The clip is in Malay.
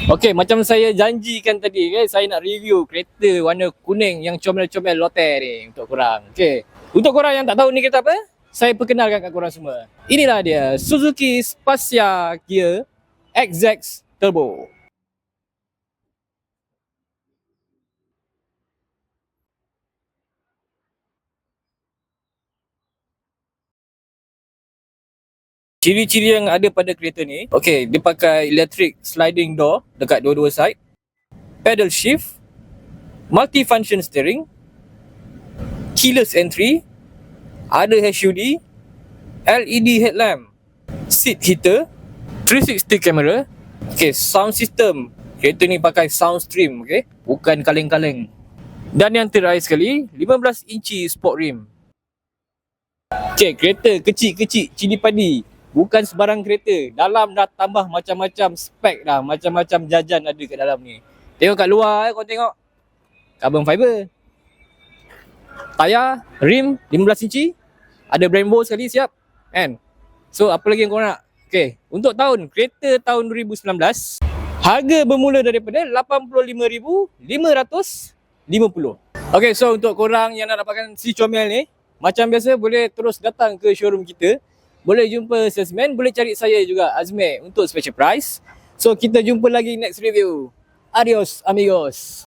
Okey, macam saya janjikan tadi, saya nak review kereta warna kuning yang comel-comel Lotte ni untuk korang. Okey. Untuk korang yang tak tahu ni kereta apa, saya perkenalkan kat korang semua. Inilah dia, Suzuki Spacia Gear XZ Turbo. Ciri-ciri yang ada pada kereta ni, okey, dia pakai electric sliding door dekat dua-dua side, pedal shift, multi-function steering, keyless entry, ada HUD, LED headlamp, seat heater, 360 camera. Okay, sound system, kereta ni pakai Soundstream, okay, bukan kaleng-kaleng. Dan yang terakhir sekali, 15 inci sport rim. Okay, kereta kecil-kecil cili padi, bukan sebarang kereta. Dalam dah tambah macam-macam spek dah, macam-macam jajan ada kat dalam ni. Tengok kat luar kau tengok, carbon fiber. Tayar, rim 15 inci, ada Brembo sekali siap, kan? So apa lagi yang kau nak? Okay, untuk kereta tahun 2019, harga bermula daripada 85,550. Okay, so untuk korang yang nak dapatkan si comel ni, macam biasa boleh terus datang ke showroom kita. Boleh jumpa salesman, boleh cari saya juga, Azmi, untuk special price. So kita jumpa lagi next review. Adios amigos.